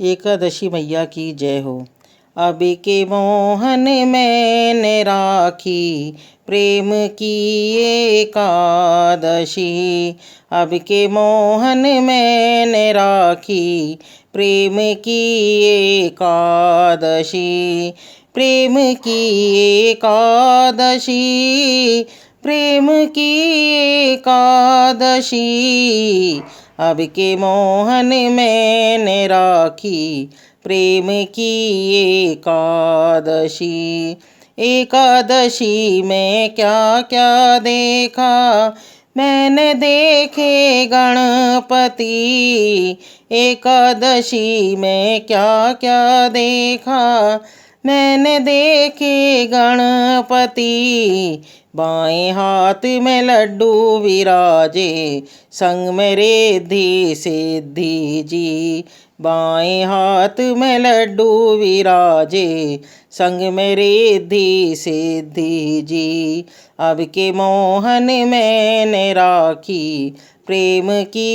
एकादशी मैया की जय हो। अब के मोहन मैंने राखी प्रेम की एकादशी। अब के मोहन मैंने राखी प्रेम की एकादशी। प्रेम की एकादशी, प्रेम की एकादशी। अब के मोहन मैंने राखी प्रेम की एकादशी। एकादशी में क्या क्या देखा मैंने, देखे गणपति। एकादशी में क्या क्या देखा मैंने, देखे गणपति। बाएं हाथ में लड्डू विराजे, संग में रिद्धि सिद्धि जी। बाएं हाथ में लड्डू विराजे, संग में रिद्धि सिद्धि जी। अब के मोहन मैंने राखी प्रेम की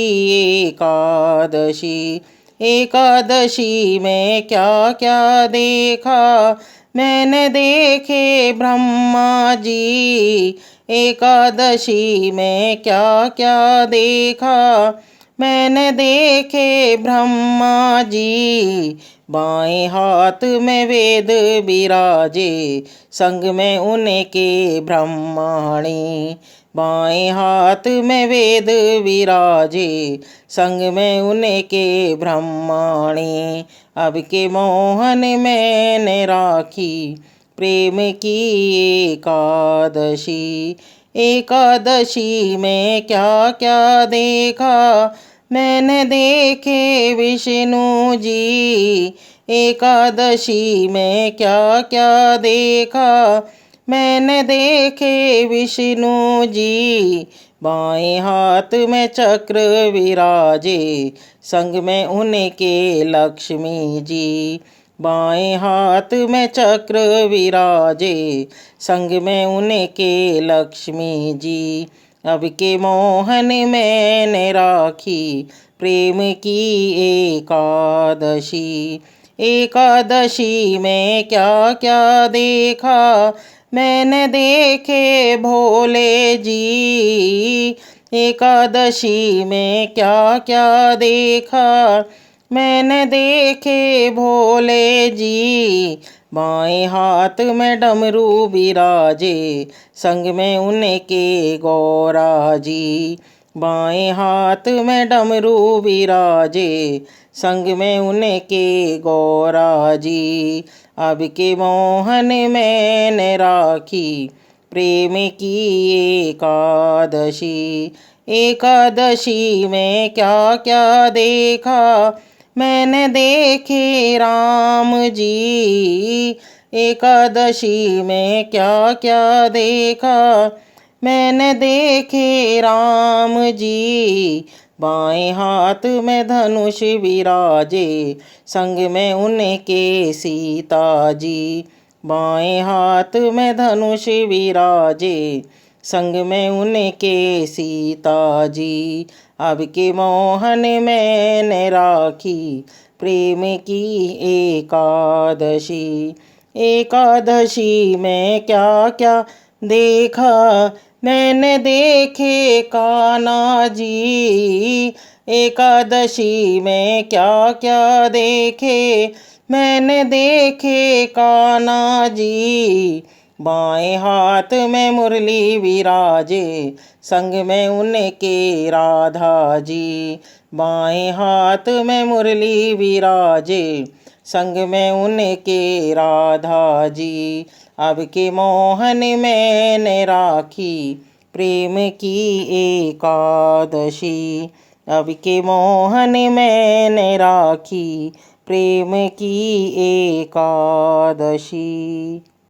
एकादशी। एकादशी में क्या क्या देखा मैंने, देखे ब्रह्मा जी। एकादशी में क्या क्या देखा मैंने, देखे ब्रह्मा जी। बाएं हाथ में वेद विराजे, संग में उनके ब्रह्माणी। बाएं हाथ में वेद विराजे, संग में उनके ब्रह्माणी। अब के मोहन मैंने राखी प्रेम की एकादशी। एकादशी में क्या क्या देखा मैंने, देखे विष्णु जी। एकादशी में क्या क्या देखा मैंने, देखे विष्णु जी। बाएं हाथ में चक्र विराजे, संग में उनके लक्ष्मी जी। बाएं हाथ में चक्र विराजे, संग में उनके लक्ष्मी जी। अब के मोहन मैंने राखी प्रेम की एकादशी। एकादशी में क्या क्या देखा मैंने, देखे भोले जी। एकादशी में क्या क्या देखा मैंने, देखे भोले जी। बाएं हाथ में डमरू विराजे, संग में उनके गौरा जी। बाएं हाथ में डमरू विराजे, संग में उनके गौरा जी। अब के मोहन मैंने राखी प्रेम की एकादशी। एकादशी में क्या क्या देखा मैंने, देखे राम जी। एकादशी में क्या क्या देखा मैंने, देखे राम जी। बाएं हाथ में धनुष विराजे, संग में उनके सीता जी। बाएं हाथ में धनुष विराजे, संग में उनके सीता जी। अब के मोहन मैंने राखी प्रेम की एकादशी। एकादशी में क्या क्या देखा मैंने, देखे कान्हा जी। एकादशी में क्या क्या देखे मैंने, देखे कान्हा जी। बाएं हाथ में मुरली विराजे, संग में उनके राधा जी। बाएं हाथ में मुरली विराजे, संग में उनके राधा जी। अब के मोहन मैंने राखी प्रेम की एकादशी। अब के मोहन मैंने राखी प्रेम की एकादशी।